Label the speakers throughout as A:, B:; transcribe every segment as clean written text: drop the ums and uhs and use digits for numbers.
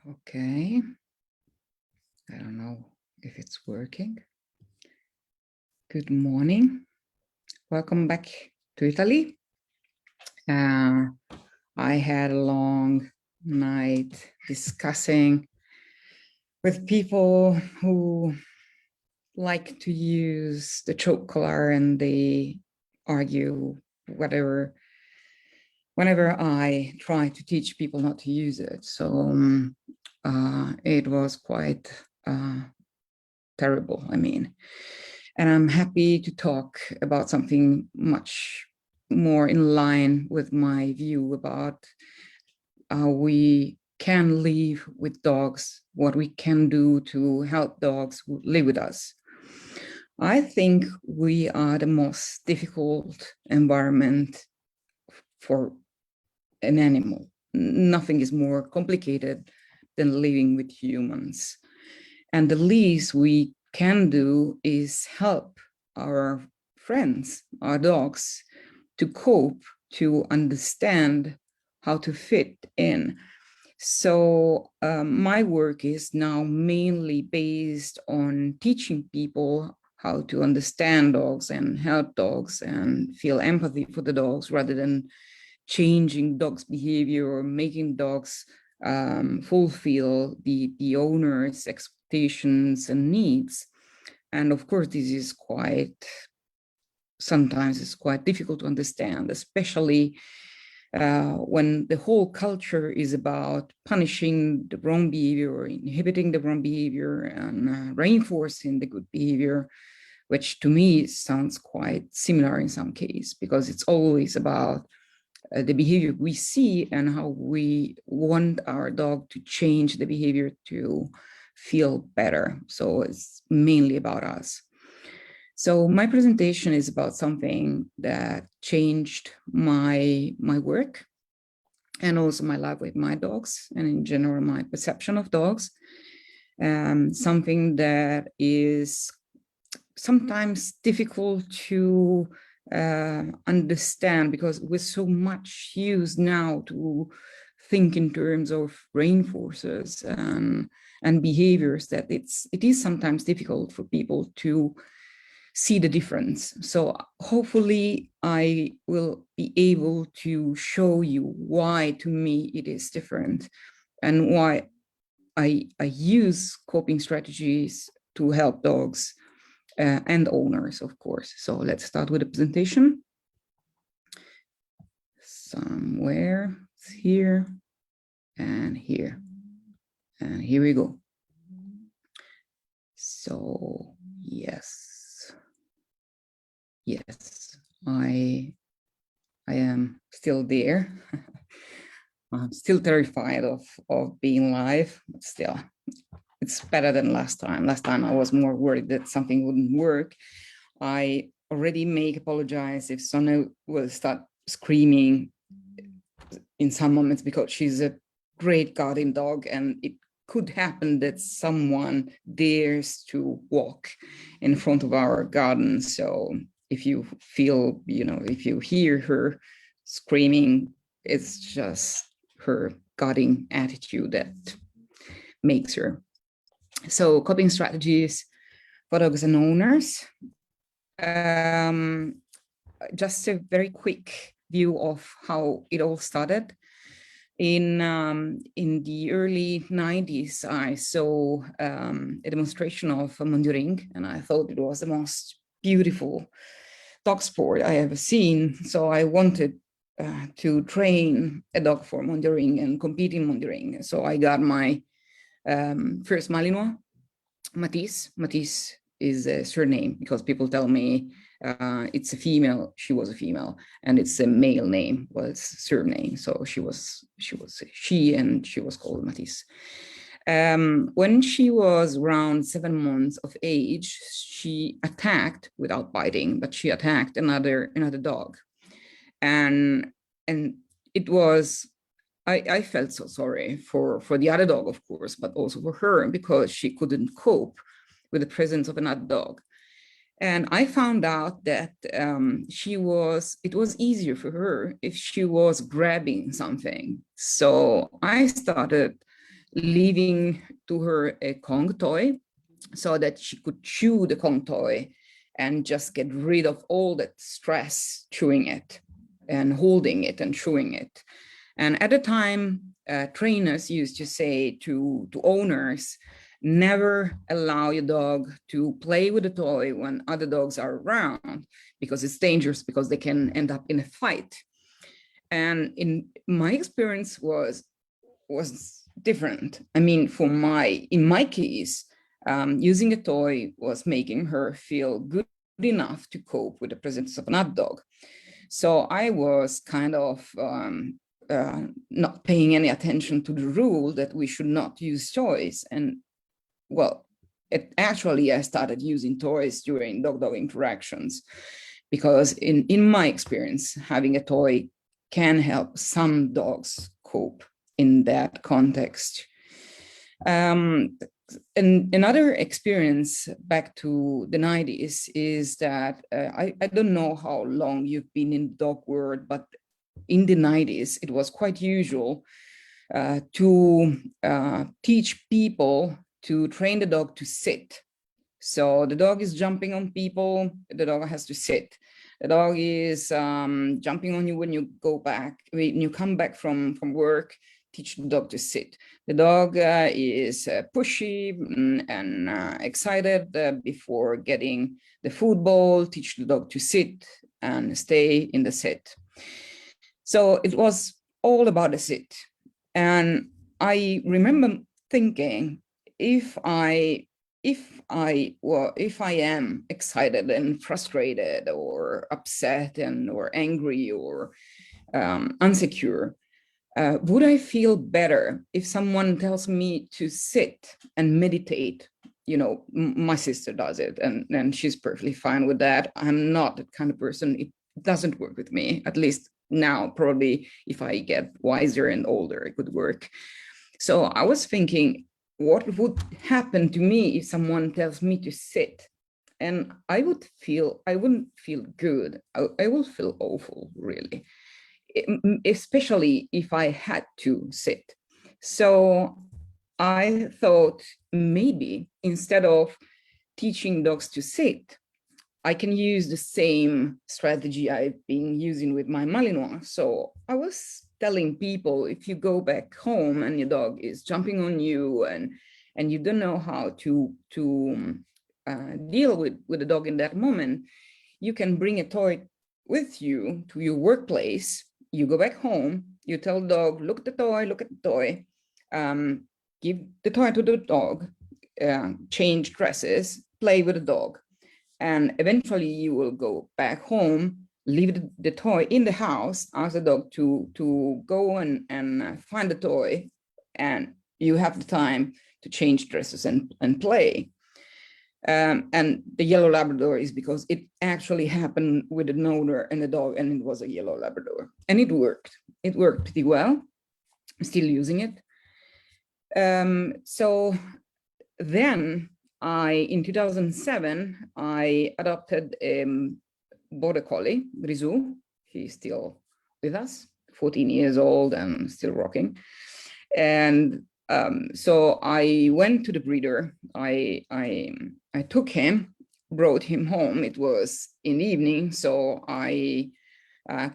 A: Okay. I don't know if it's working. Good morning. Welcome back to Italy. I had a long night discussing with people who like to use the choke collar, and they argue whenever I try to teach people not to use it. So it was quite terrible, and I'm happy to talk about something much more in line with my view about how we can live with dogs, what we can do to help dogs who live with us. I think we are the most difficult environment for an animal. Nothing is more complicated than living with humans. And the least we can do is help our friends, our dogs, to cope, to understand how to fit in. So my work is now mainly based on teaching people how to understand dogs and help dogs and feel empathy for the dogs, rather than changing dogs' behavior or making dogs fulfill the owner's expectations and needs. And of course, this is sometimes it's quite difficult to understand, especially when the whole culture is about punishing the wrong behavior or inhibiting the wrong behavior and reinforcing the good behavior, which to me sounds quite similar in some case, because it's always about the behavior we see and how we want our dog to change the behavior to feel better. So it's mainly about us. So my presentation is about something that changed my work and also my life with my dogs, and in general, my perception of dogs. Something that is sometimes difficult to understand, because with so much use now to think in terms of reinforcers and behaviors, that it is sometimes difficult for people to see the difference. So hopefully I will be able to show you why to me it is different, and why I use coping strategies to help dogs and owners, of course. So let's start with the presentation. Somewhere it's here and here. And here we go. So yes, I am still there. I'm still terrified of being live, but still, it's better than last time. Last time I was more worried that something wouldn't work. I already apologize if Sonia will start screaming in some moments, because she's a great guardian dog, and it could happen that someone dares to walk in front of our garden. So if you feel, if you hear her screaming, it's just her guarding attitude that makes her. So coping strategies for dogs and owners. Just a very quick view of how it all started. In the early 90s, I saw a demonstration of monitoring, and I thought it was the most beautiful dog sport I ever seen. So I wanted to train a dog for monitoring and compete in monitoring. So I got my first Malinois, Matisse. Matisse is a surname, because people tell me it's a female. She was a female, and it's a male name, was surname. So she was and she was called Matisse. When she was around 7 months of age, she attacked, without biting, but she attacked another dog, and it was. I felt so sorry for the other dog, of course, but also for her, because she couldn't cope with the presence of another dog. And I found out that it was easier for her if she was grabbing something. So I started leaving to her a Kong toy so that she could chew the Kong toy and just get rid of all that stress chewing it and holding it and chewing it. And at the time, trainers used to say to owners, never allow your dog to play with a toy when other dogs are around, because it's dangerous, because they can end up in a fight. And in my experience was different. I mean, in my case, using a toy was making her feel good enough to cope with the presence of another dog. So I was kind of not paying any attention to the rule that we should not use toys. And well, I started using toys during dog-dog interactions, because in my experience, having a toy can help some dogs cope in that context. And another experience back to the 90s is that I don't know how long you've been in the dog world, but in the 90s, it was quite usual to teach people to train the dog to sit. So the dog is jumping on people, the dog has to sit. The dog is jumping on you when you when you come back from work, teach the dog to sit. The dog is pushy and excited before getting the food bowl, teach the dog to sit and stay in the sit. So it was all about the sit. And I remember thinking, if I am excited and frustrated or upset or angry or insecure, would I feel better if someone tells me to sit and meditate? You know, my sister does it, and she's perfectly fine with that. I'm not that kind of person. It doesn't work with me, at least now. Probably if I get wiser and older, it could work. So I was thinking, what would happen to me if someone tells me to sit? And I wouldn't feel good. I would feel awful, really, especially if I had to sit. So I thought, maybe instead of teaching dogs to sit, I can use the same strategy I've been using with my Malinois. So I was telling people, if you go back home and your dog is jumping on you and you don't know how to deal with the dog in that moment, you can bring a toy with you to your workplace. You go back home, you tell the dog, look at the toy, give the toy to the dog, change dresses, play with the dog. And eventually you will go back home, leave the toy in the house, ask the dog to go and find the toy, and you have the time to change dresses and play. And the yellow Labrador is because it actually happened with an owner and a dog, and it was a yellow Labrador. And it worked. It worked pretty well. I'm still using it. So then in 2007, I adopted Border Collie, Grisou. He's still with us, 14 years old and still rocking. And so I went to the breeder. I took him, brought him home. It was in the evening, so I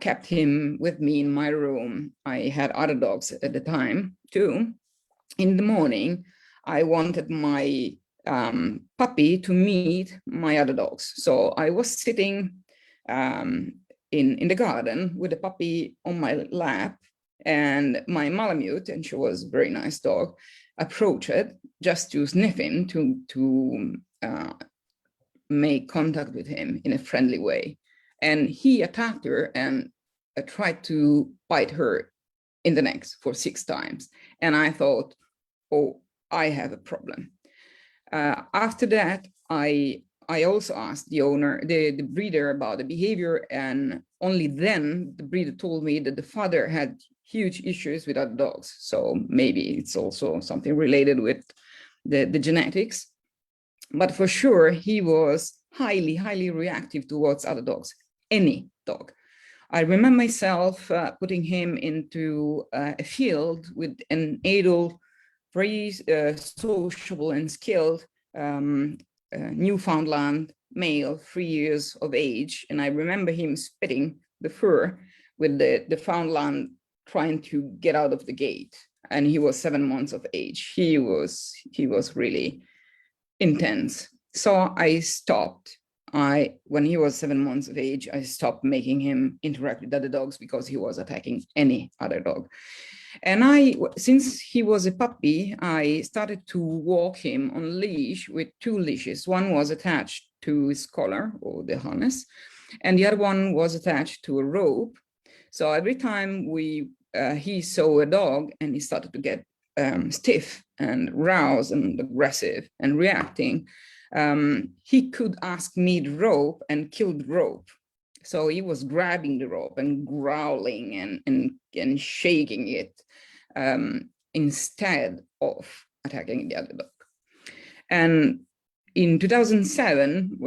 A: kept him with me in my room. I had other dogs at the time too. In the morning, I wanted my puppy to meet my other dogs. So I was sitting in the garden with the puppy on my lap, and my Malamute, and she was a very nice dog, approached it just to sniff him, to make contact with him in a friendly way. And he attacked her and tried to bite her in the neck for 6 times. And I thought, oh, I have a problem. After that, I also asked the owner, the breeder, about the behavior, and only then the breeder told me that the father had huge issues with other dogs. So maybe it's also something related with the genetics. But for sure, he was highly, highly reactive towards other dogs, any dog. I remember myself putting him into a field with an adult very sociable and skilled Newfoundland male, 3 years of age. And I remember him spitting the fur with the Newfoundland trying to get out of the gate. And he was 7 months of age. He was really intense. So I stopped. When he was 7 months of age, I stopped making him interact with other dogs because he was attacking any other dog. And since he was a puppy, I started to walk him on leash with 2 leashes. One was attached to his collar or the harness, and the other one was attached to a rope. So every time he saw a dog and he started to get stiff and roused and aggressive and reacting, he could ask me the rope and kill the rope. So he was grabbing the rope and growling and shaking it instead of attacking the other dog. And in 2007,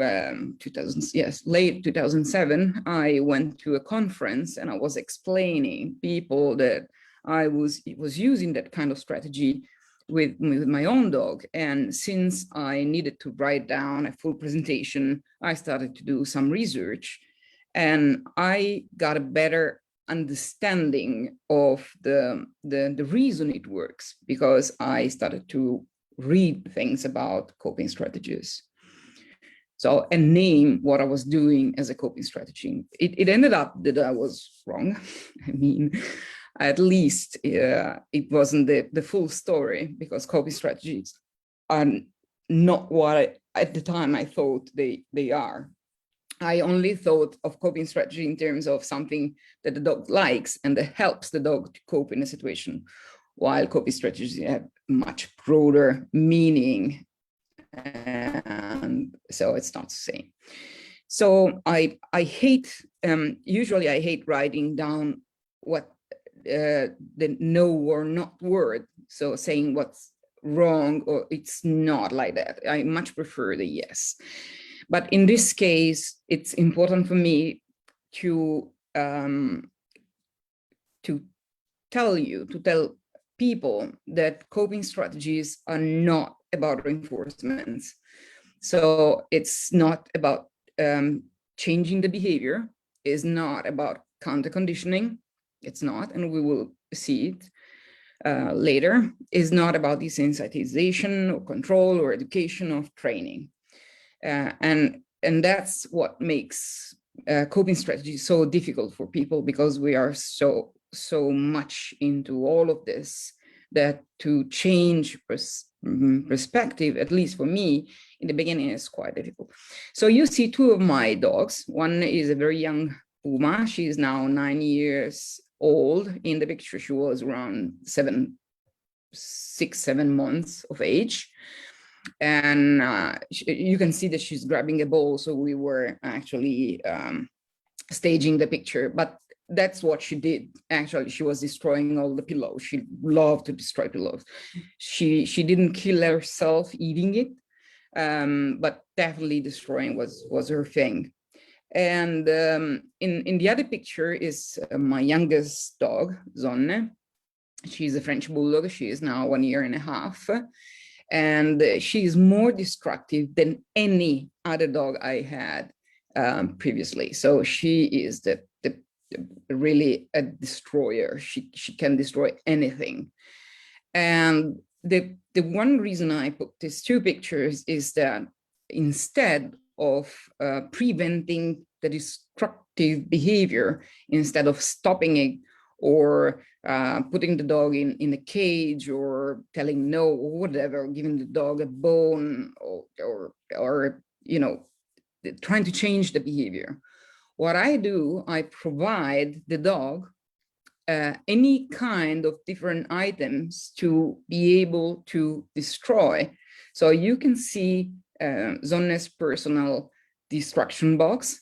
A: late 2007, I went to a conference and I was explaining people that I was using that kind of strategy with my own dog. And since I needed to write down a full presentation, I started to do some research. And I got a better understanding of the reason it works, because I started to read things about coping strategies. So, and name what I was doing as a coping strategy. It ended up that I was wrong. I mean, at least it wasn't the full story, because coping strategies are not what at the time I thought they are. I only thought of coping strategy in terms of something that the dog likes and that helps the dog to cope in a situation, while coping strategies have much broader meaning. And so it's not the same. So I hate, usually I hate writing down what the no or not word. So saying what's wrong or it's not like that. I much prefer the yes. But in this case, it's important for me to tell people that coping strategies are not about reinforcements. So it's not about changing the behavior. It's not about counter conditioning. It's not, and we will see it later. It's not about desensitization or control or education or training. And that's what makes coping strategies so difficult for people, because we are so much into all of this that to change perspective, at least for me, in the beginning is quite difficult. So you see 2 of my dogs. One is a very young Puma. She is now 9 years old. In the picture, she was around 6, 7 months of age. And you can see that she's grabbing a ball. So we were actually staging the picture, but that's what she did. Actually, she was destroying all the pillows. She loved to destroy pillows. She didn't kill herself eating it, but definitely destroying was her thing. And in the other picture is my youngest dog, Zonne. She's a French bulldog. She is now 1 year and a half. And she is more destructive than any other dog I had previously. So she is really a destroyer. She can destroy anything. And the one reason I put these 2 pictures is that instead of preventing the destructive behavior, instead of stopping it or putting the dog in a cage or telling no or whatever, giving the dog a bone or you know, trying to change the behavior. What I do, I provide the dog any kind of different items to be able to destroy. So you can see Zonne's personal destruction box.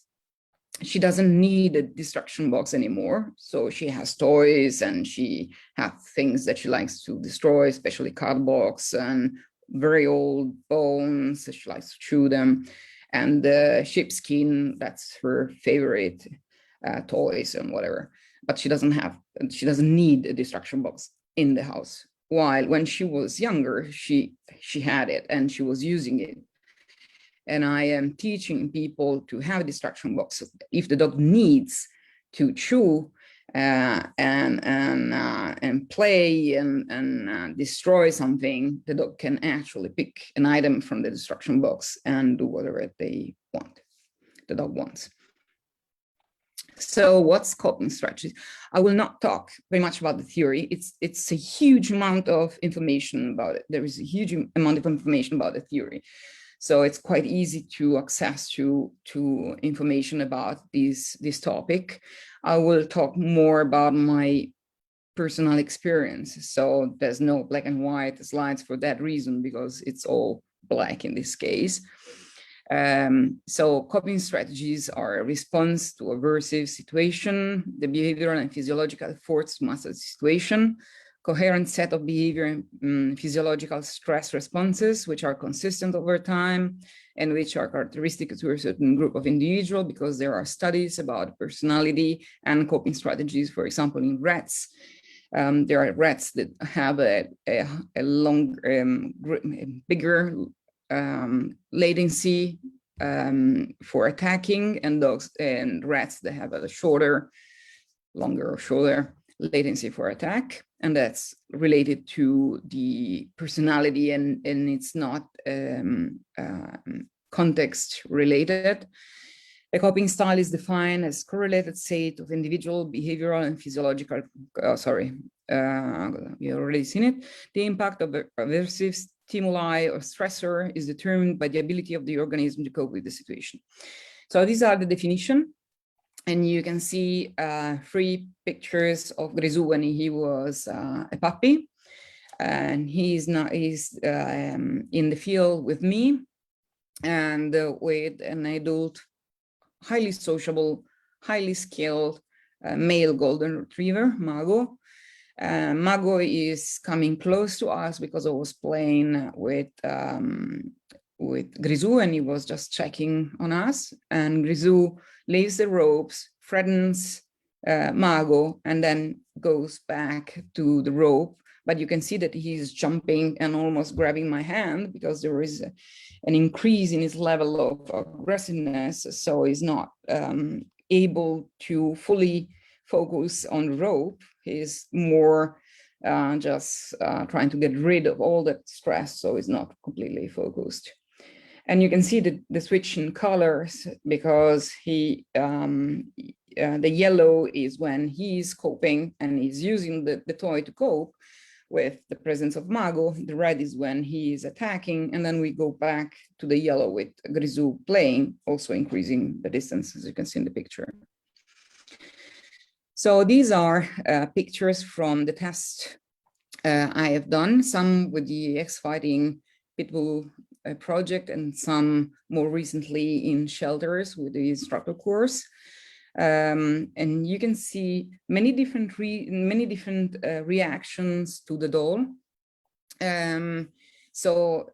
A: She doesn't need a destruction box anymore. So she has toys and she has things that she likes to destroy, especially cardbox and very old bones. She likes to chew them. And sheepskin, that's her favorite toys and whatever. But she doesn't need a destruction box in the house. while when she was younger, she had it and she was using it. And I am teaching people to have a distraction box. If the dog needs to chew and play and destroy something, the dog can actually pick an item from the distraction box and do whatever the dog wants. So what's coping strategies? I will not talk very much about the theory. It's a huge amount of information about it. There is a huge amount of information about the theory. So it's quite easy to access to information about this topic. I will talk more about my personal experience. So there's no black and white slides for that reason, because it's all black in this case. So coping strategies are a response to aversive situation, the behavioral and physiological efforts to master the situation, coherent set of behavior and physiological stress responses, which are consistent over time and which are characteristic to a certain group of individuals, because there are studies about personality and coping strategies, for example, in rats. There are rats that have a bigger latency for attacking, and dogs and rats that have a longer or shorter latency for attack, and that's related to the personality, and it's not context related. A coping style is defined as correlated state of individual behavioral and physiological, you already seen it. The impact of aversive stimuli or stressor is determined by the ability of the organism to cope with the situation. So these are the definition. And you can see 3 pictures of Grisou when he was a puppy. And he's in the field with me and with an adult, highly sociable, highly skilled male golden retriever, Mago. Mago is coming close to us because I was playing with Grisou, and he was just checking on us. And Grisou leaves the ropes, threatens Mago, and then goes back to the rope. But you can see that he's jumping and almost grabbing my hand, because there is an increase in his level of aggressiveness. So he's not able to fully focus on the rope. He's more just trying to get rid of all that stress, so he's not completely focused. And you can see the switch in colors, because the yellow is when he's coping and he's using the toy to cope with the presence of Mago. The red is when he is attacking, and then we go back to the yellow with Grisou playing, also increasing the distance, as you can see in the picture. So these are pictures from the test I have done, some with the X-Fighting Pitbull project, and some more recently in shelters with the instructor course. And you can see many different reactions to the doll. So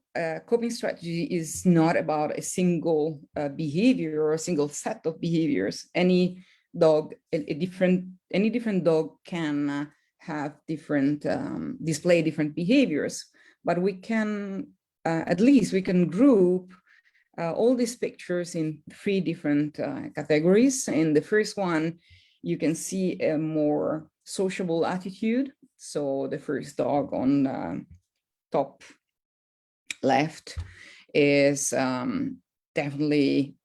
A: coping strategy is not about a single behavior or a single set of behaviors. Any dog, any different dog can have different, display different behaviors, but we can, at least we can group all these pictures in 3 different categories. In the first one, you can see a more sociable attitude. So the first dog on top left is definitely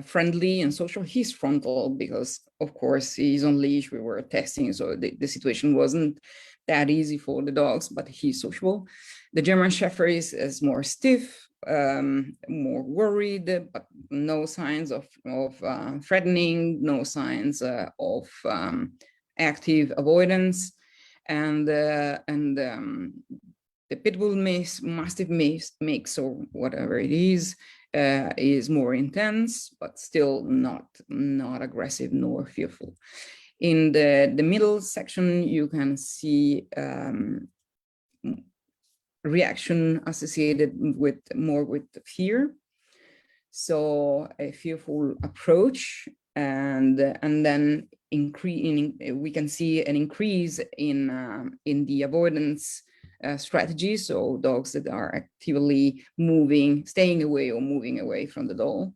A: friendly and social. He's frontal because, of course, he's on leash. We were testing, so the situation wasn't that easy for the dogs, but he's sociable. The German Shepherd is more stiff, more worried, but no signs of threatening, no signs of active avoidance. And the Pitbull Mastiff mix, or whatever it is more intense, but still not aggressive nor fearful. In the middle section, you can see reaction associated with fear. So a fearful approach, and then we can see an increase in the avoidance strategies, so dogs that are actively moving, staying away or moving away from the doll.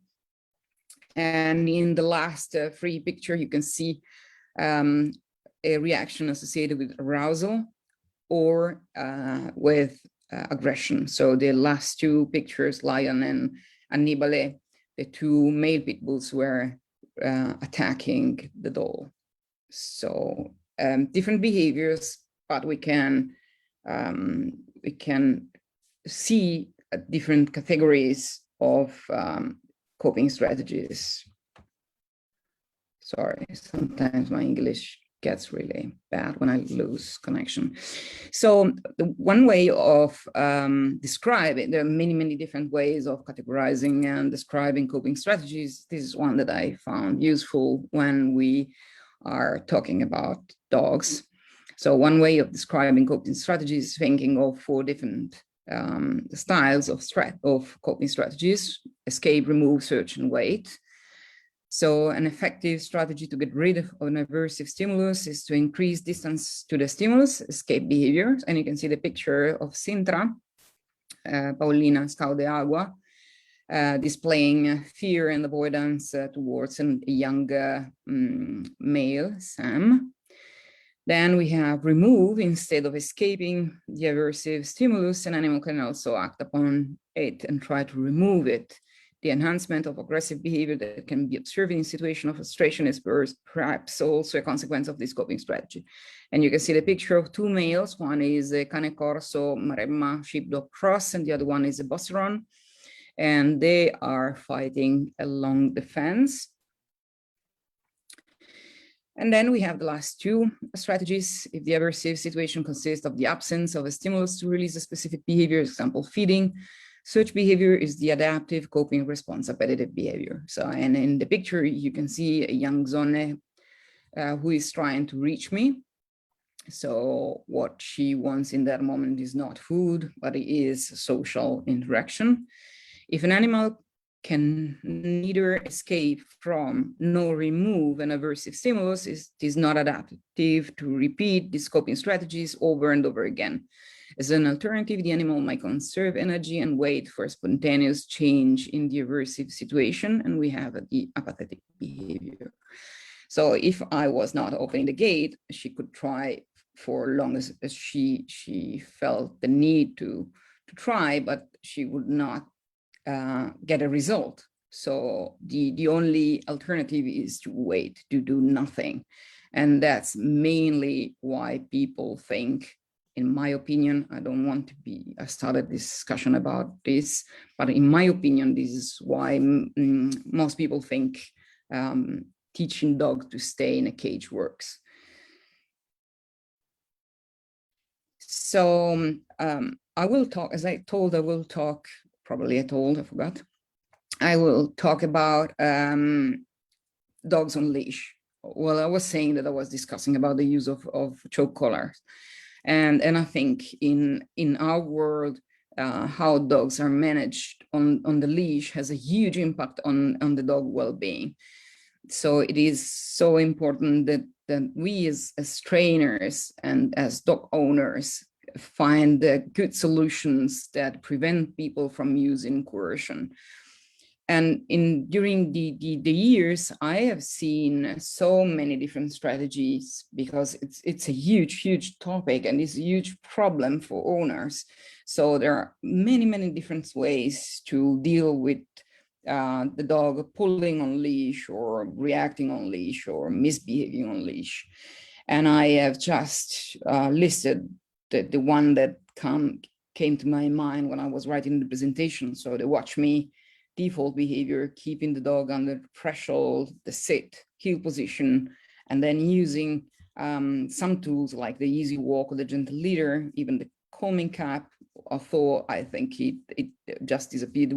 A: And in the last free picture, you can see a reaction associated with arousal or with aggression. So the last two pictures, Lion and Annibale, the two male pit bulls, were attacking the doll. So different behaviors, but we can see different categories of coping strategies. Sorry, sometimes my English gets really bad when I lose connection. So one way of describing, there are many, many different ways of categorizing and describing coping strategies. This is one that I found useful when we are talking about dogs. So one way of describing coping strategies is thinking of 4 different styles of coping strategies: escape, remove, search, and wait. So an effective strategy to get rid of an aversive stimulus is to increase distance to the stimulus, escape behavior. And you can see the picture of Sintra, Paulina Scout de Agua, displaying fear and avoidance towards a young male, Sam. Then we have remove. Instead of escaping the aversive stimulus, an animal can also act upon it and try to remove it. The enhancement of aggressive behavior that can be observed in situation of frustration is perhaps also a consequence of this coping strategy. And you can see the picture of 2 males. One is a Cane Corso Maremma sheepdog cross, and the other one is a Bosseron. And they are fighting along the fence. And then we have the last 2 strategies. If the aversive situation consists of the absence of a stimulus to release a specific behavior, example, feeding, such behavior is the adaptive coping response, appetitive behavior. So, and in the picture, you can see a young Zonne who is trying to reach me. So what she wants in that moment is not food, but it is social interaction. If an animal can neither escape from nor remove an aversive stimulus, it is not adaptive to repeat these coping strategies over and over again. As an alternative, the animal might conserve energy and wait for a spontaneous change in the aversive situation, and we have the apathetic behavior. So if I was not opening the gate, she could try for long as she felt the need to try, but she would not get a result. So the only alternative is to wait, to do nothing. And that's mainly why people think, in my opinion, I don't want to be, I started this discussion about this, but in my opinion, this is why most people think teaching dogs to stay in a cage works. So I will talk, as I told, I will talk, probably I forgot. I will talk about dogs on leash. Well, I was saying that I was discussing about the use of choke collars. And I think in our world, how dogs are managed on the leash has a huge impact on the dog well-being. So it is so important that we as trainers and as dog owners find good solutions that prevent people from using coercion. And during the years, I have seen so many different strategies because it's a huge topic and it's a huge problem for owners. So there are many different ways to deal with the dog pulling on leash or reacting on leash or misbehaving on leash. And I have just listed the one that came to my mind when I was writing the presentation. So the watch me default behavior, keeping the dog under threshold, the sit, heel position, and then using some tools like the easy walk or the gentle leader, even the calming cap, although I think it just disappeared.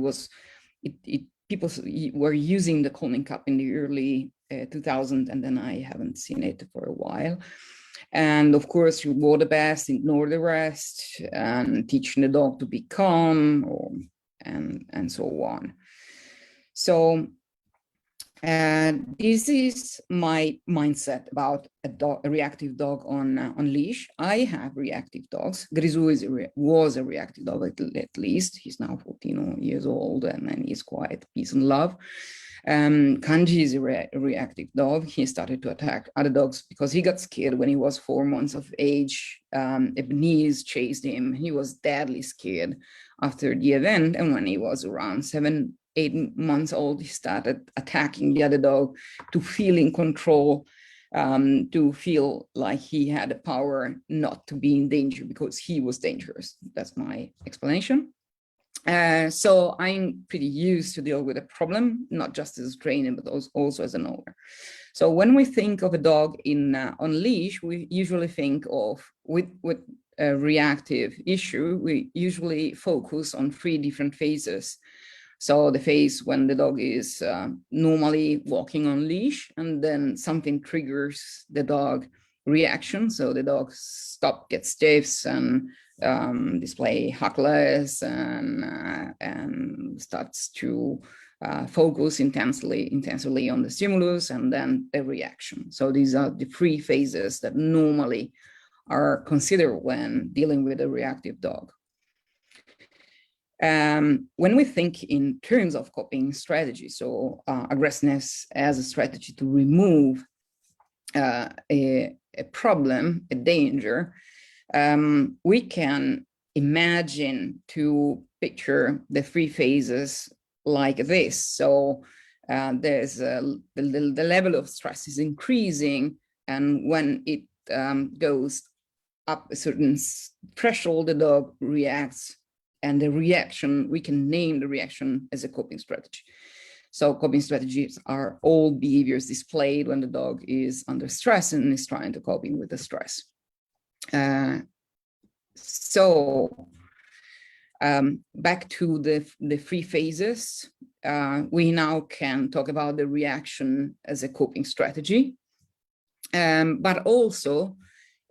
A: People were using the calming cap in the early 2000s, and then I haven't seen it for a while. And of course, you go the best, ignore the rest, and teaching the dog to be calm, and so on. So And this is my mindset about a reactive dog on leash. I have reactive dogs. Grisou was a reactive dog at least. He's now 14 years old and he's quite peace and love. Kanji is a reactive dog. He started to attack other dogs because he got scared when he was 4 months of age. Lebanese chased him. He was deadly scared after the event. And when he was around 7-8 months old, he started attacking the other dog to feel in control, to feel like he had the power not to be in danger because he was dangerous. That's my explanation. So I'm pretty used to deal with a problem, not just as a trainer, but also as an owner. So when we think of a dog on leash, we usually think of with a reactive issue, we usually focus on 3 different phases. So the phase when the dog is normally walking on leash, and then something triggers the dog reaction. So the dog gets stiff and display hacklers and starts to focus intensely on the stimulus, and then the reaction. So these are the 3 phases that normally are considered when dealing with a reactive dog. When we think in terms of coping strategy, so aggressiveness as a strategy to remove a problem, a danger, we can imagine to picture the 3 phases like this. So there's the level of stress is increasing, and when it goes up a certain threshold, the dog reacts, and the reaction, we can name the reaction as a coping strategy. So coping strategies are all behaviors displayed when the dog is under stress and is trying to cope with the stress. Back to the 3 phases, we now can talk about the reaction as a coping strategy. But also,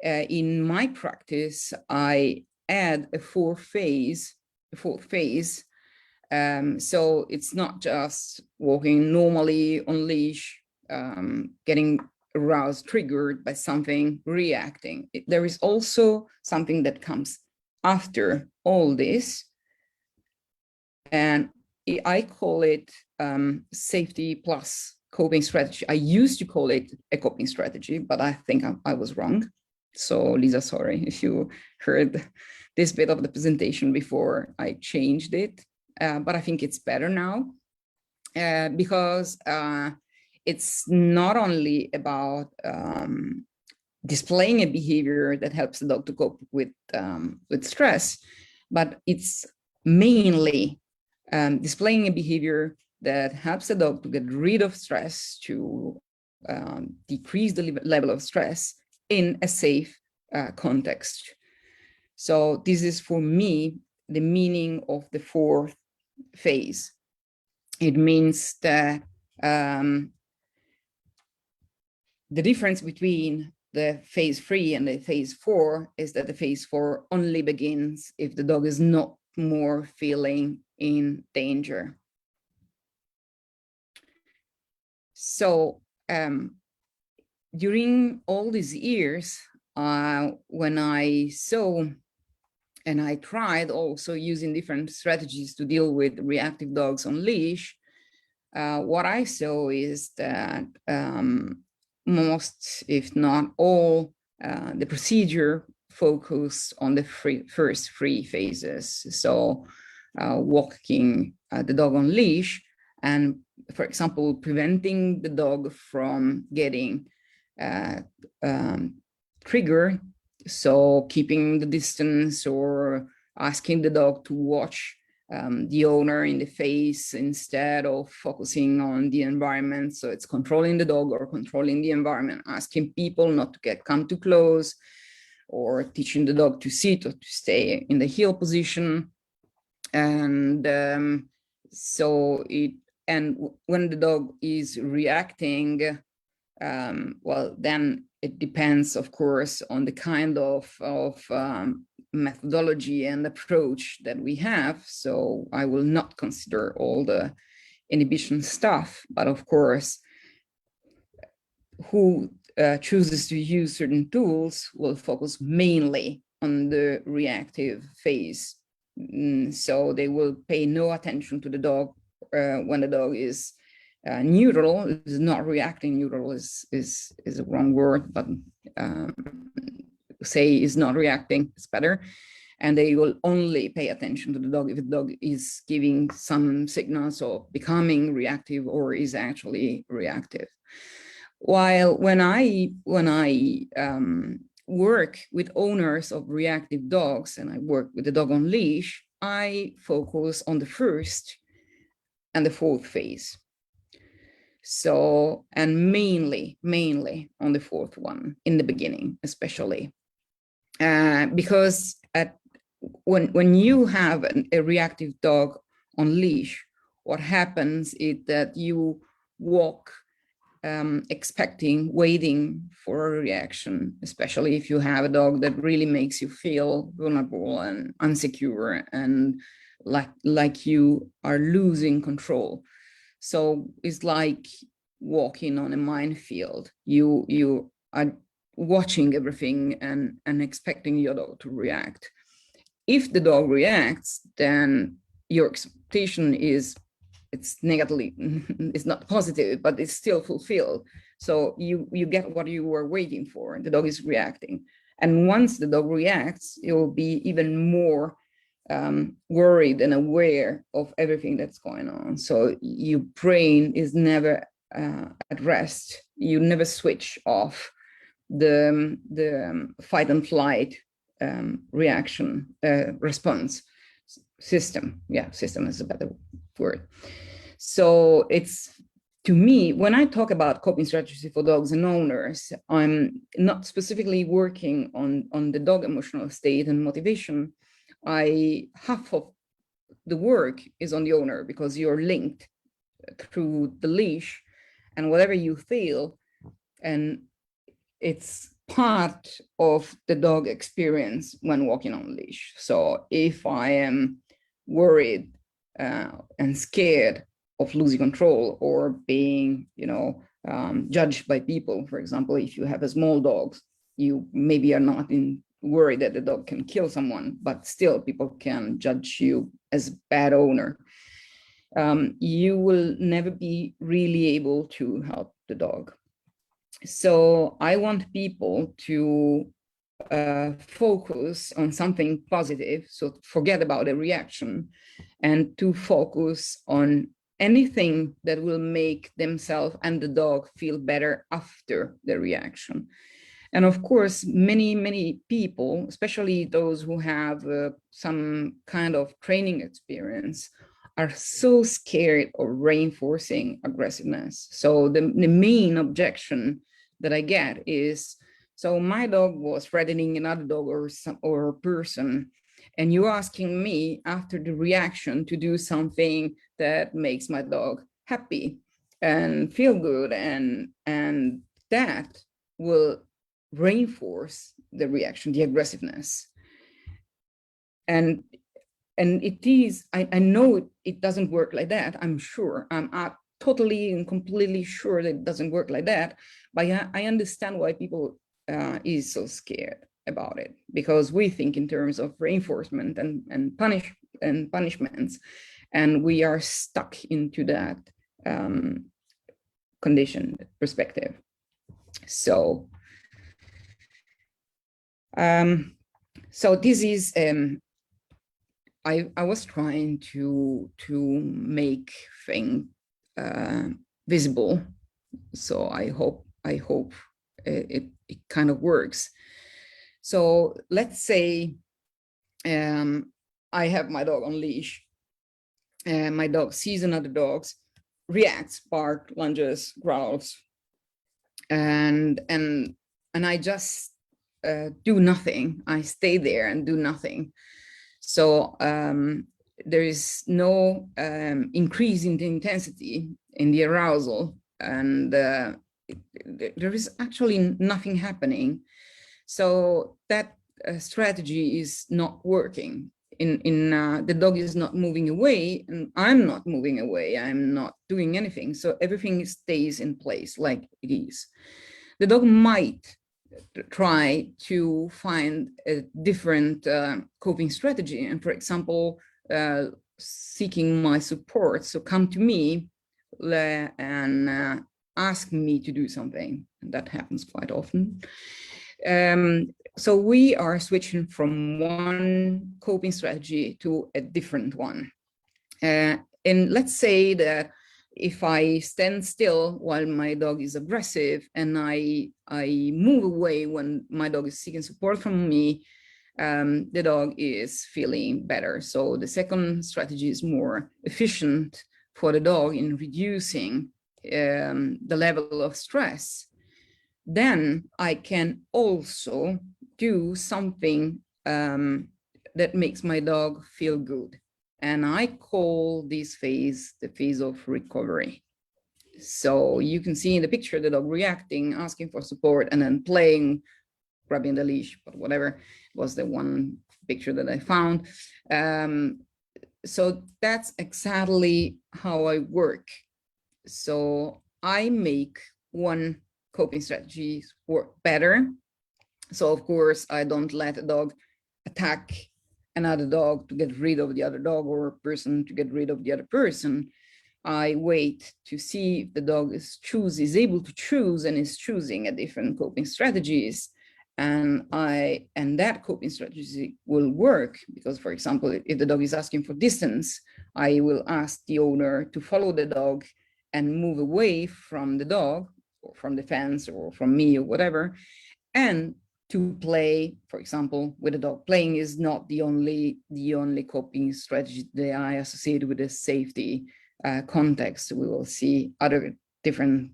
A: in my practice, I add a fourth phase. So it's not just walking normally on leash, getting aroused, triggered by something, reacting. There is also something that comes after all this, and I call it safety plus coping strategy. I used to call it a coping strategy, but I think I was wrong. So Lisa, sorry if you heard this bit of the presentation before I changed it, but I think it's better now because it's not only about displaying a behavior that helps the dog to cope with stress, but it's mainly displaying a behavior that helps the dog to get rid of stress, to decrease the level of stress in a safe context. So this is, for me, the meaning of the 4th phase. It means that the difference between the phase 3 and the phase 4 is that the phase 4 only begins if the dog is not more feeling in danger. So during all these years, when I saw and I tried also using different strategies to deal with reactive dogs on leash, what I saw is that most, if not all, the procedure focused on the first 3 phases. So walking the dog on leash, and for example, preventing the dog from getting triggered. So keeping the distance or asking the dog to watch the owner in the face instead of focusing on the environment. So it's controlling the dog or controlling the environment, asking people not to come too close, or teaching the dog to sit or to stay in the heel position. And when the dog is reacting, well, then it depends, of course, on the kind of methodology and approach that we have. So I will not consider all the inhibition stuff, but of course, who chooses to use certain tools will focus mainly on the reactive phase. So they will pay no attention to the dog when the dog is neutral, is not reacting. Neutral is a wrong word, but say is not reacting, it's better. And they will only pay attention to the dog if the dog is giving some signals of becoming reactive or is actually reactive. While when I work with owners of reactive dogs and I work with the dog on leash, I focus on the first and the fourth phase. So, and mainly on the fourth one in the beginning, especially. Because when you have a reactive dog on leash, what happens is that you walk waiting for a reaction, especially if you have a dog that really makes you feel vulnerable and insecure and like you are losing control. So it's like walking on a minefield. You are watching everything and expecting your dog to react. If the dog reacts, then your expectation is it's negatively, it's not positive, but it's still fulfilled. So you get what you were waiting for. The dog is reacting. And once the dog reacts, you'll be even more worried and aware of everything that's going on. So your brain is never at rest. You never switch off the fight and flight reaction response system. Yeah, system is a better word. So it's, to me, when I talk about coping strategies for dogs and owners, I'm not specifically working on the dog emotional state and motivation. Half of the work is on the owner because you're linked through the leash and whatever you feel, and it's part of the dog experience when walking on leash. So if I am worried and scared of losing control or being, judged by people, for example, if you have a small dog, you maybe are not worried that the dog can kill someone, but still people can judge you as a bad owner. You will never be really able to help the dog. So I want people to focus on something positive, so forget about a reaction, and to focus on anything that will make themselves and the dog feel better after the reaction. And of course, many people, especially those who have some kind of training experience, are so scared of reinforcing aggressiveness. So the main objection that I get is, so my dog was threatening another dog or a person, and you're asking me after the reaction to do something that makes my dog happy and feel good, and that will reinforce the reaction, the aggressiveness. And it is, I know it doesn't work like that. I'm sure, I'm totally and completely sure that it doesn't work like that, but I understand why people is so scared about it, because we think in terms of reinforcement and punishments, and we are stuck into that conditioned perspective. So so this is I was trying to make things visible. So I hope it kind of works. So let's say I have my dog on leash, and my dog sees another dog, reacts, barks, lunges, growls, and I just do nothing. I stay there and do nothing. So there is no increase in the intensity, in the arousal, and there is actually nothing happening. So that strategy is not working. the dog is not moving away, and I'm not moving away. I'm not doing anything. So everything stays in place like it is. The dog might try to find a different coping strategy. And for example, seeking my support. So come to me and ask me to do something. And that happens quite often. So we are switching from one coping strategy to a different one. And let's say that if I stand still while my dog is aggressive and I move away when my dog is seeking support from me, the dog is feeling better. So the second strategy is more efficient for the dog in reducing the level of stress. Then I can also do something that makes my dog feel good. And I call this phase the phase of recovery. So you can see in the picture the dog reacting, asking for support, and then playing, grabbing the leash, but whatever was the one picture that I found. So that's exactly how I work. So I make one coping strategies work better. So of course, I don't let a dog attack another dog to get rid of the other dog, or a person to get rid of the other person. I wait to see if the dog is able to choose and is choosing a different coping strategies. And that coping strategy will work because, for example, if the dog is asking for distance, I will ask the owner to follow the dog and move away from the dog, or from the fence, or from me, or whatever, and to play, for example, with a dog. Playing is not the only coping strategy that I associate with the safety context. We will see other different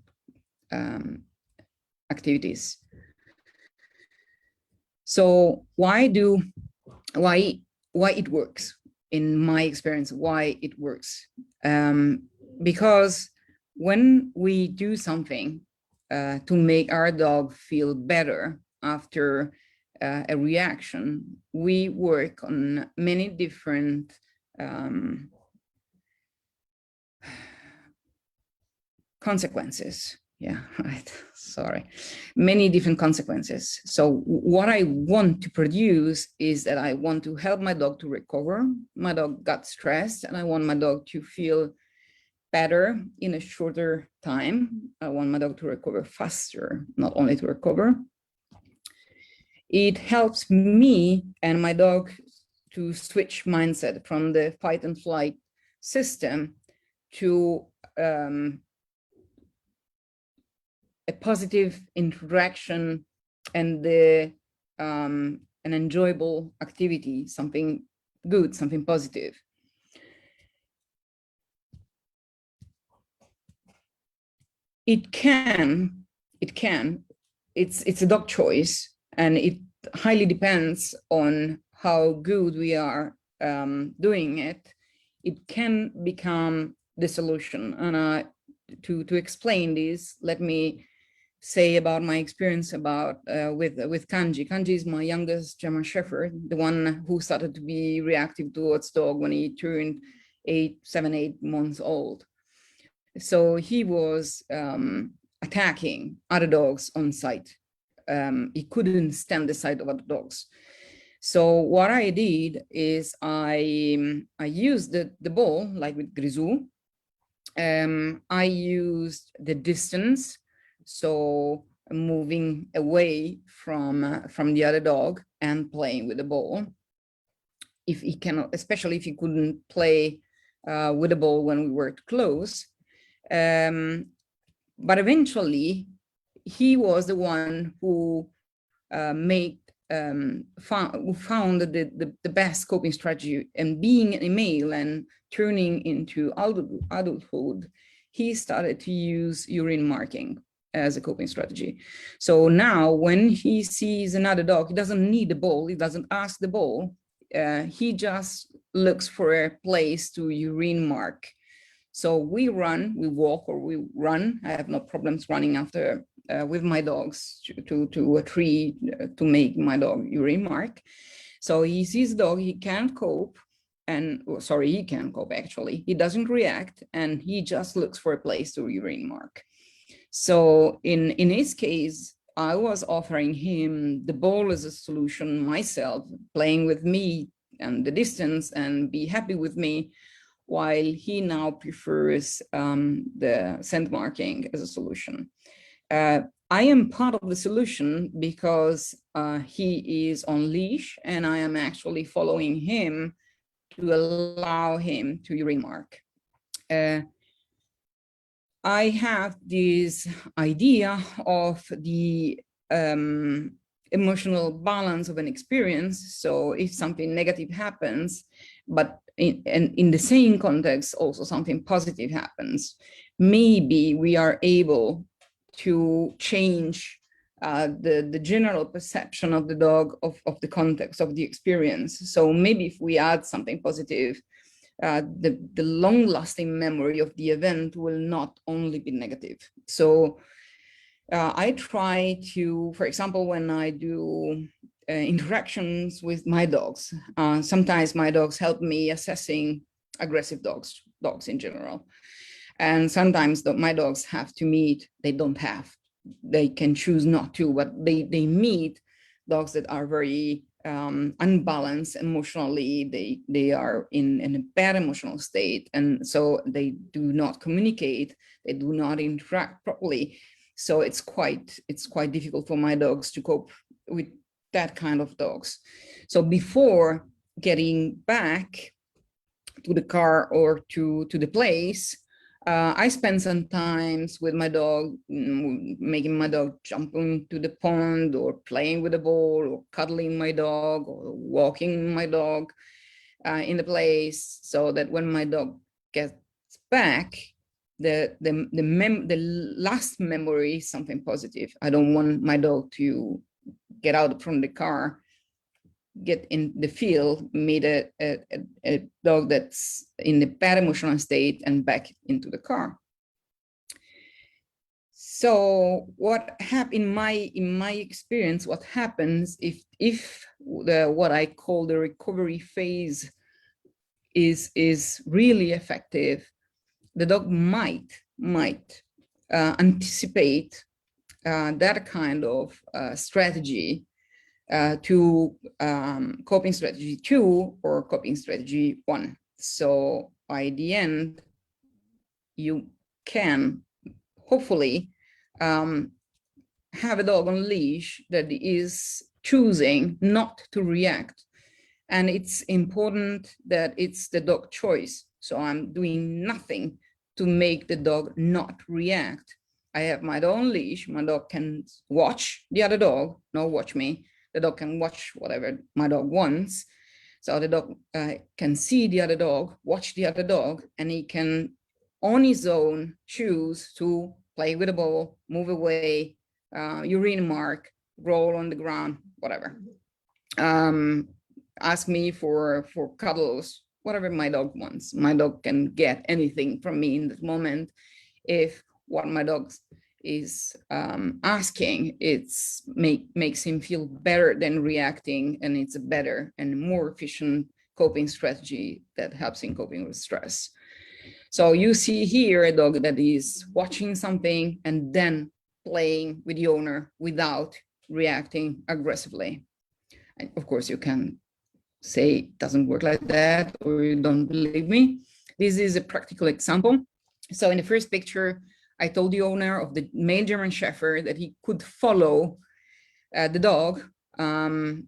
A: activities. So why it works? In my experience, why it works? Because when we do something to make our dog feel better after a reaction, we work on many different consequences. Yeah, right. Sorry. Many different consequences. So what I want to produce is that I want to help my dog to recover. My dog got stressed and I want my dog to feel better in a shorter time. I want my dog to recover faster, not only to recover. It helps me and my dog to switch mindset from the fight and flight system to a positive interaction and an enjoyable activity, something good, something positive. It's a dog choice, and it highly depends on how good we are doing it. It can become the solution. And to explain this, let me say about my experience with Kanji. Kanji is my youngest German Shepherd, the one who started to be reactive towards dog when he turned 7, 8 months old. So he was attacking other dogs on sight. He couldn't stand the sight of other dogs. So what I did is I used the ball, like with Grisou. I used the distance, so moving away from the other dog and playing with the ball. If he cannot, especially if he couldn't play with the ball when we were close. But eventually, he was the one who found the best coping strategy. And being a male and turning into adulthood, he started to use urine marking as a coping strategy. So now when he sees another dog, he doesn't need the ball, he doesn't ask the ball, he just looks for a place to urine mark. So we walk or we run. I have no problems running after with my dogs to a tree to make my dog urine mark. So he sees the dog, he can't cope, and sorry, he can't cope actually. He doesn't react, and he just looks for a place to urine mark. So in his case, I was offering him the ball as a solution myself, playing with me and the distance and be happy with me, while he now prefers the scent marking as a solution. I am part of the solution because he is on leash and I am actually following him to allow him to urine mark. I have this idea of the emotional balance of an experience. So if something negative happens, but in the same context, also something positive happens, maybe we are able to change the general perception of the dog of the context of the experience. So maybe if we add something positive, the long-lasting memory of the event will not only be negative. So I try to, for example, when I do interactions with my dogs, sometimes my dogs help me assessing aggressive dogs in general. And sometimes my dogs have to meet, they don't have, they can choose not to, but they meet dogs that are very unbalanced emotionally. They are in a bad emotional state, and so they do not communicate, they do not interact properly. So it's quite difficult for my dogs to cope with that kind of dogs. So before getting back to the car or to the place, I spend some times with my dog, making my dog jump into the pond, or playing with the ball, or cuddling my dog, or walking my dog in the place, so that when my dog gets back, the last memory is something positive. I don't want my dog to get out from the car, get in the field, meet a dog that's in a bad emotional state, and back into the car. So what happened in my experience, what happens if what I call the recovery phase is really effective, the dog might anticipate that kind of strategy to coping strategy 2 or coping strategy 1. So by the end, you can hopefully have a dog on leash that is choosing not to react. And it's important that it's the dog choice. So I'm doing nothing to make the dog not react. I have my dog on leash. My dog can watch the other dog, not watch me. The dog can watch whatever my dog wants. So the dog can see the other dog, watch the other dog, and he can, on his own, choose to play with the ball, move away, urine mark, roll on the ground, whatever. Ask me for cuddles, whatever my dog wants. My dog can get anything from me in that moment if what my dog is asking, makes him feel better than reacting, and it's a better and more efficient coping strategy that helps in coping with stress. So you see here a dog that is watching something and then playing with the owner without reacting aggressively. And of course, you can say it doesn't work like that, or you don't believe me. This is a practical example. So in the first picture, I told the owner of the male German Shepherd that he could follow the dog, and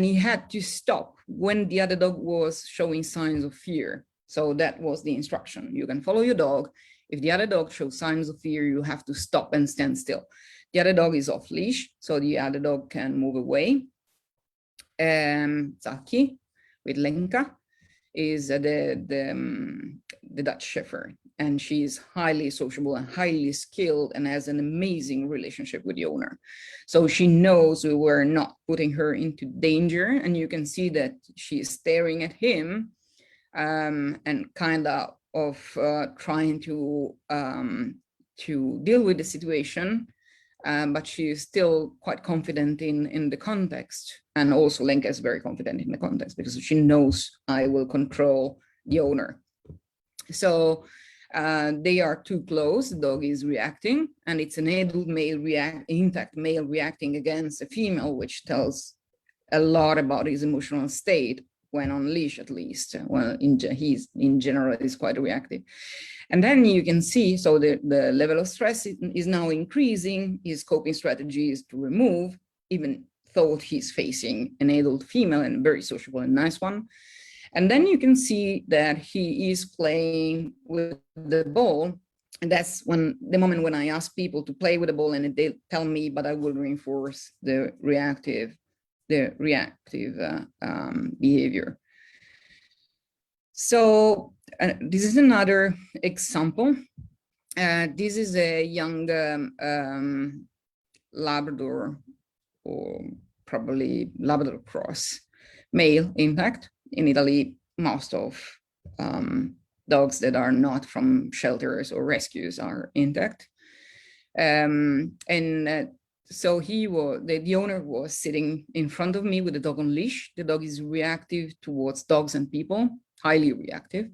A: he had to stop when the other dog was showing signs of fear. So that was the instruction. You can follow your dog. If the other dog shows signs of fear, you have to stop and stand still. The other dog is off leash, so the other dog can move away. Zaki with Lenka is the Dutch Shepherd, and she's highly sociable and highly skilled and has an amazing relationship with the owner. So she knows we were not putting her into danger, and you can see that she's staring at him and kind of trying to deal with the situation but she is still quite confident in the context. And also Lenka is very confident in the context because she knows I will control the owner. So they are too close, the dog is reacting, and it's an adult male intact male reacting against a female, which tells a lot about his emotional state when on leash, at least. Well, he's in general is quite reactive. And then you can see, so the level of stress is now increasing. His coping strategy is to remove, even though he's facing an adult female and very sociable and nice one. And then you can see that he is playing with the ball. And that's when the moment when I ask people to play with the ball and they tell me, but I will reinforce the reactive behavior. So this is another example. This is a young Labrador, or probably Labrador cross, male intact. In Italy, most of dogs that are not from shelters or rescues are intact. So the owner was sitting in front of me with the dog on leash. The dog is reactive towards dogs and people, highly reactive.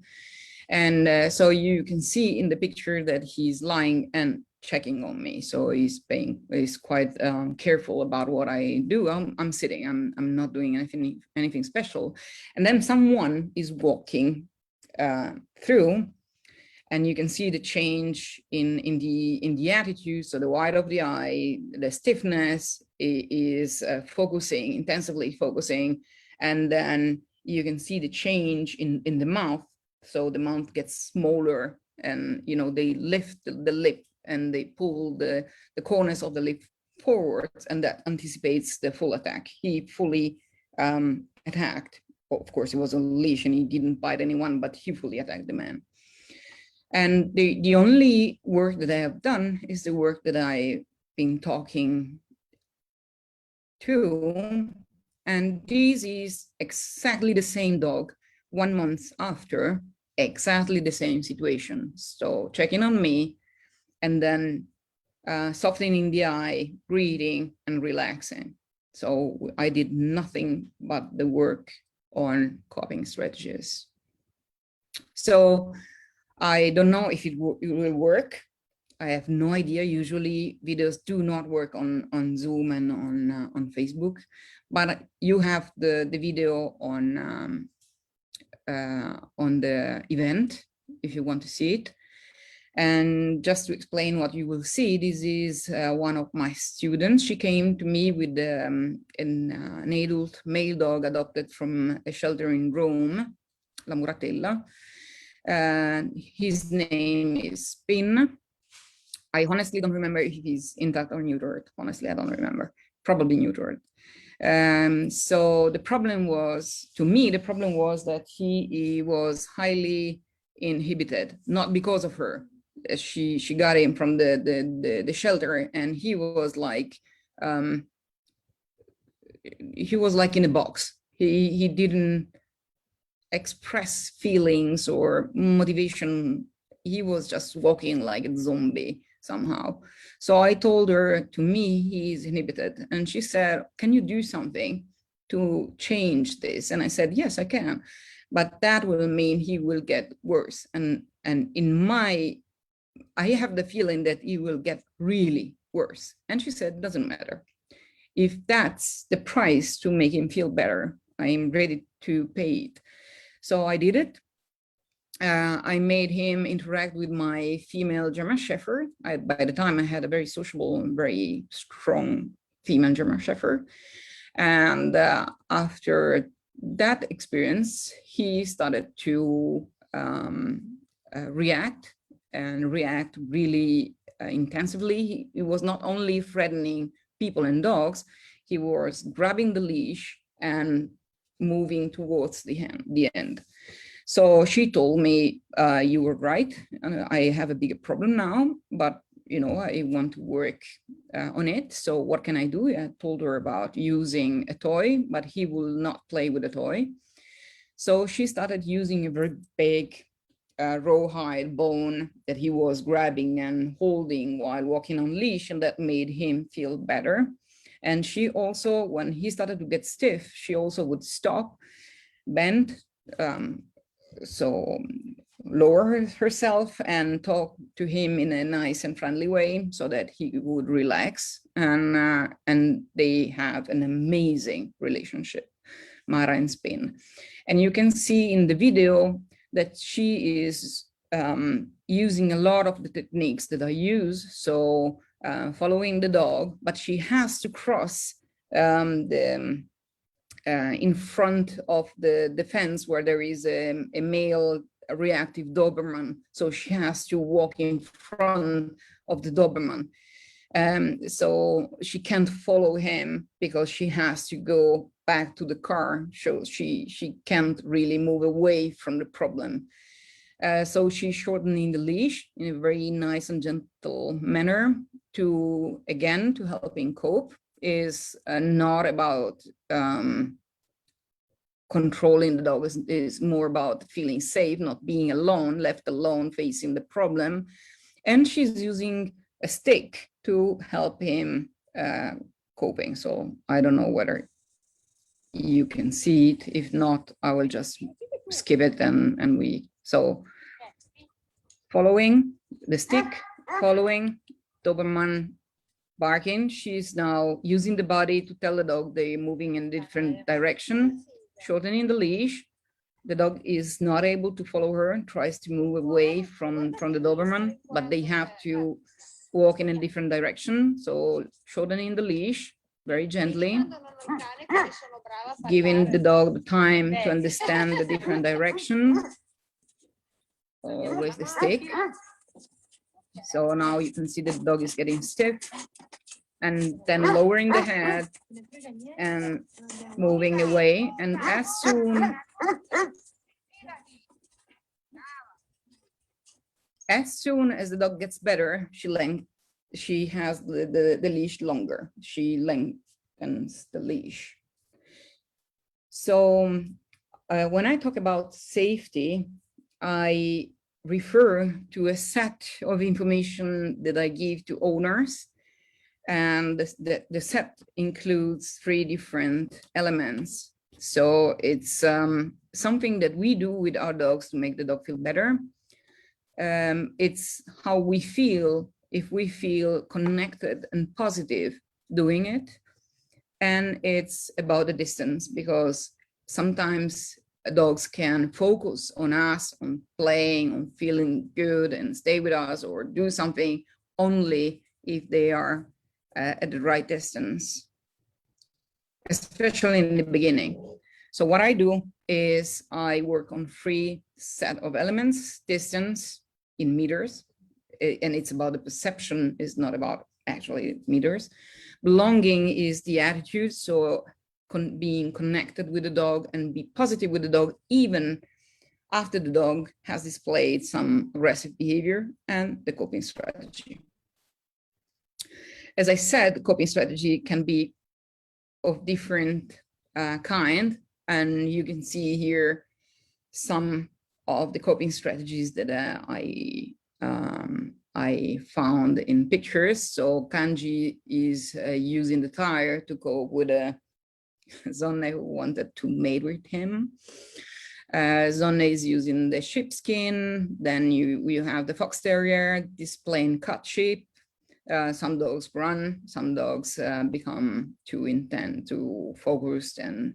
A: And so you can see in the picture that he's lying and checking on me. So he's quite careful about what I do. I'm sitting, I'm not doing anything special. And then someone is walking through, and you can see the change in the attitude. So the white of the eye, the stiffness is intensively focusing. And then you can see the change in the mouth. So the mouth gets smaller, and they lift the lip and they pull the corners of the lip forwards, and that anticipates the full attack. He fully attacked. Of course, it was a leash and he didn't bite anyone, but he fully attacked the man. And the only work that I have done is the work that I've been talking to. And this is exactly the same dog 1 month after, exactly the same situation. So checking on me, and then softening the eye, breathing and relaxing. So I did nothing but the work on coping strategies. So I don't know if it will work. I have no idea. Usually videos do not work on Zoom and on Facebook, but you have the video on the event if you want to see it. And just to explain what you will see, this is one of my students. She came to me with an adult male dog adopted from a shelter in Rome, La Muratella. His name is Spin. I honestly don't remember if he's intact or neutered. Honestly, I don't remember. Probably neutered. So the problem was, to me, the problem was that he was highly inhibited, not because of her. She got him from the shelter, and he was like in a box. He didn't express feelings or motivation. He was just walking like a zombie somehow. So I told her, to me, he's inhibited. And she said, can you do something to change this? And I said, yes, I can. But that will mean he will get worse. And I have the feeling that he will get really worse. And she said, doesn't matter. If that's the price to make him feel better, I am ready to pay it. So I did it. I made him interact with my female German Shepherd. By the time I had a very sociable and very strong female German Shepherd. And after that experience, he started to react really intensively. He was not only threatening people and dogs, he was grabbing the leash and moving towards the end. So she told me, you were right. I have a bigger problem now, but I want to work on it. So what can I do? I told her about using a toy, but he will not play with a toy. So she started using a very big rawhide bone that he was grabbing and holding while walking on leash, and that made him feel better. And she also, when he started to get stiff, she also would stop, bend, so lower herself and talk to him in a nice and friendly way so that he would relax. And they have an amazing relationship, Mara and Spin. And you can see in the video that she is using a lot of the techniques that I use. So following the dog, but she has to cross in front of the fence where there is a male reactive Doberman. So she has to walk in front of the Doberman. So she can't follow him because she has to go back to the car. So she can't really move away from the problem. So she's shortening the leash in a very nice and gentle manner to, again, to help him cope. Is not about controlling the dog, is more about feeling safe, not being alone, left alone, facing the problem. And she's using a stick to help him coping. So I don't know whether you can see it. If not, I will just skip it and so following the stick, following Doberman barking. She's now using the body to tell the dog they're moving in a different direction, shortening the leash. The dog is not able to follow her and tries to move away from the Doberman, but they have to walk in a different direction. So shortening the leash very gently, giving the dog the time to understand the different direction. Always the stick. So now you can see the dog is getting stiff, and then lowering the head and moving away. And as soon as the dog gets better, she has the leash longer. She lengthens the leash. So when I talk about safety, I refer to a set of information that I give to owners. And the set includes 3 different elements. So it's something that we do with our dogs to make the dog feel better. It's how we feel, if we feel connected and positive doing it. And it's about the distance, because sometimes dogs can focus on us, on playing, on feeling good and stay with us or do something only if they are at the right distance, especially in the beginning. So what I do is I work on 3 set of elements: distance in meters, and it's about the perception, is not about actually meters. Belonging is the attitude, so being connected with the dog and be positive with the dog even after the dog has displayed some aggressive behavior, and the coping strategy. As I said, the coping strategy can be of different kind, and you can see here some of the coping strategies that I found in pictures. So Kanji is using the tire to cope with a Zonne who wanted to mate with him. Zonne is using the sheepskin. Then you have the fox terrier displaying cut sheep. Some dogs run, some dogs become too intense, too focused, and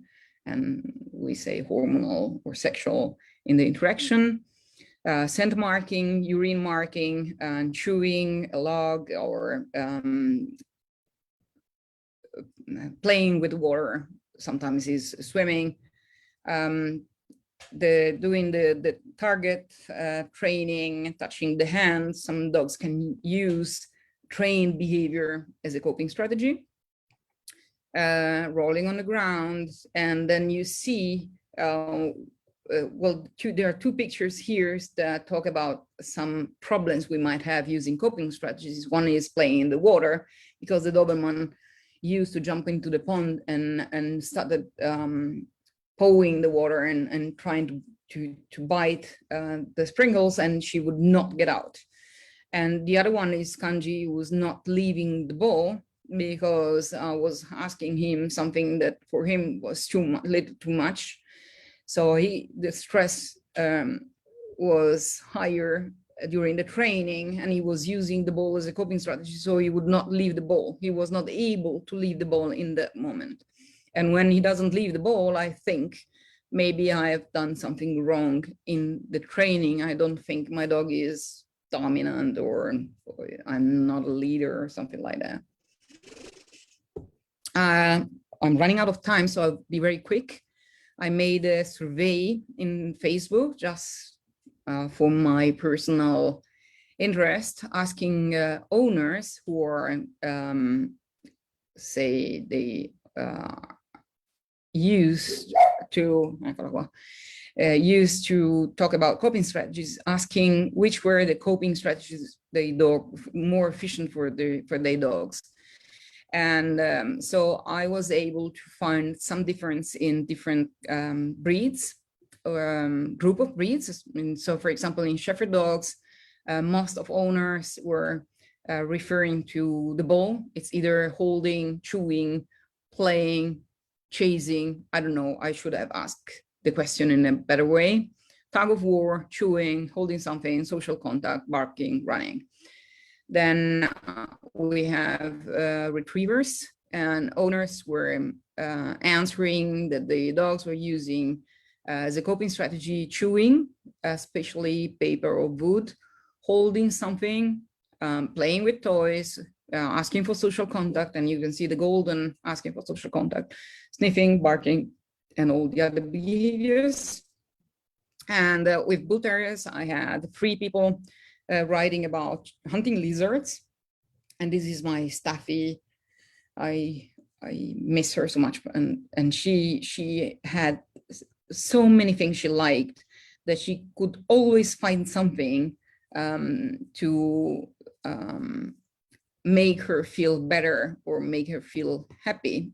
A: we say hormonal or sexual in the interaction. Scent marking, urine marking, and chewing a log, or playing with water. Sometimes is swimming. Doing the target training, touching the hands. Some dogs can use trained behavior as a coping strategy. Rolling on the ground, and then you see, there are 2 pictures here that talk about some problems we might have using coping strategies. One is playing in the water, because the Doberman used to jump into the pond and started pawing the water and trying to to bite the sprinkles, and she would not get out. And the other one is Kanji was not leaving the bowl because I was asking him something that for him was little too much. So the stress was higher during the training, and he was using the ball as a coping strategy. So he would not leave the ball. He was not able to leave the ball in that moment. And when he doesn't leave the ball, I think maybe I have done something wrong in the training. I don't think my dog is dominant, or I'm not a leader or something like that. I'm running out of time, so I'll be very quick. I made a survey in Facebook just for my personal interest, asking owners who are, say, they used to talk about coping strategies, asking which were the coping strategies they dog more efficient for their dogs. And so I was able to find some difference in different breeds, group of breeds. And so, for example, in Shepherd dogs, most of owners were referring to the ball. It's either holding, chewing, playing, chasing. I don't know, I should have asked the question in a better way. Tug of war, chewing, holding something, social contact, barking, running. Then we have retrievers, and owners were answering that the dogs were using as a coping strategy chewing, especially paper or wood, holding something, playing with toys, asking for social contact, and you can see the golden asking for social contact, sniffing, barking, and all the other behaviors. And with bull terriers, I had 3 people writing about hunting lizards, and this is my Staffy. I miss her so much, and she had so many things she liked that she could always find something to make her feel better or make her feel happy.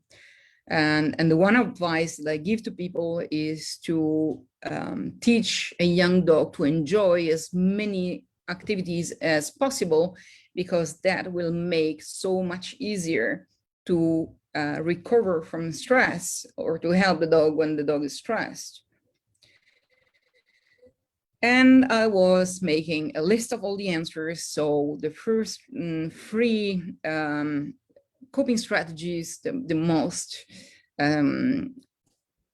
A: And the one advice that I give to people is to teach a young dog to enjoy as many activities as possible, because that will make so much easier to recover from stress, or to help the dog when the dog is stressed. And I was making a list of all the answers. So the first 3 coping strategies, the most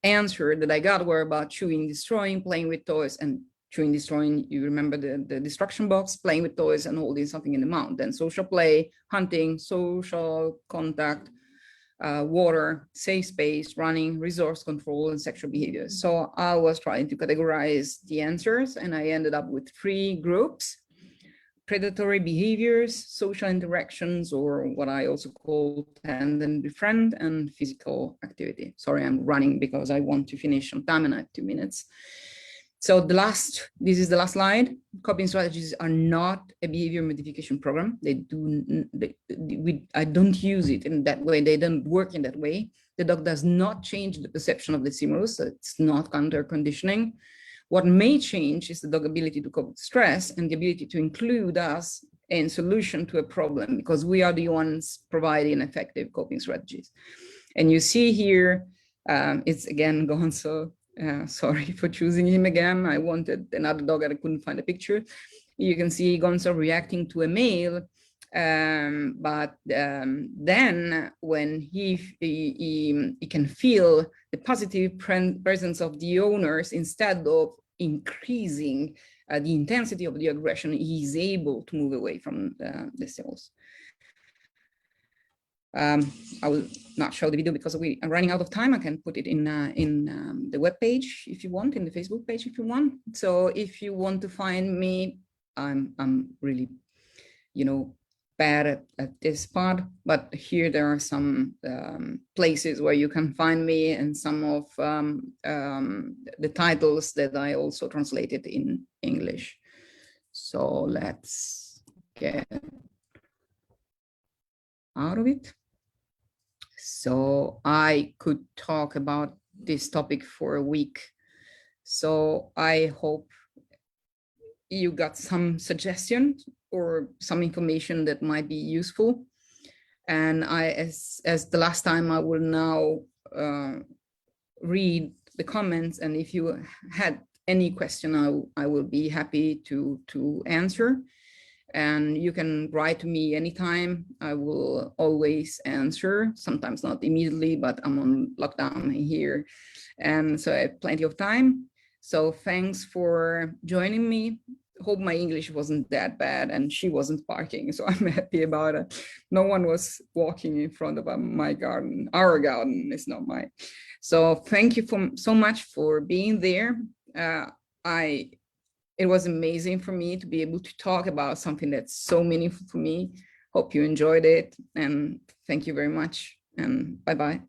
A: answer that I got were about chewing, destroying, playing with toys, and chewing, destroying, you remember the destruction box, playing with toys and holding something in the mouth. Then social play, hunting, social contact, water, safe space, running, resource control, and sexual behavior. So I was trying to categorize the answers, and I ended up with 3 groups: predatory behaviors, social interactions, or what I also call tend and befriend, and physical activity. Sorry, I'm running because I want to finish on time, and I have 2 minutes. So this is the last slide. Coping strategies are not a behavior modification program. I don't use it in that way. They don't work in that way. The dog does not change the perception of the stimulus. So it's not counter conditioning. What may change is the dog ability to cope with stress and the ability to include us in solution to a problem, because we are the ones providing effective coping strategies. And you see here, it's again Gonzo. Sorry for choosing him again. I wanted another dog and I couldn't find a picture. You can see Gonzo reacting to a male, but then when he can feel the positive presence of the owners, instead of increasing the intensity of the aggression, he's able to move away from the stimulus. I will not show the video because we are running out of time. I can put it in the web page if you want, in the Facebook page if you want. So if you want to find me, I'm really, bad at this part, but here there are some places where you can find me, and some of the titles that I also translated in English. So let's get out of it. So I could talk about this topic for a week. So I hope you got some suggestions or some information that might be useful. And as the last time, I will now read the comments, and if you had any question, I will be happy to answer. And you can write to me anytime. I will always answer, sometimes not immediately, but I'm on lockdown here. And so I have plenty of time. So thanks for joining me. Hope my English wasn't that bad and she wasn't parking, so I'm happy about it. No one was walking in front of my garden. Our garden is not mine. So thank you so much for being there. It was amazing for me to be able to talk about something that's so meaningful for me. Hope you enjoyed it, and thank you very much, and bye-bye.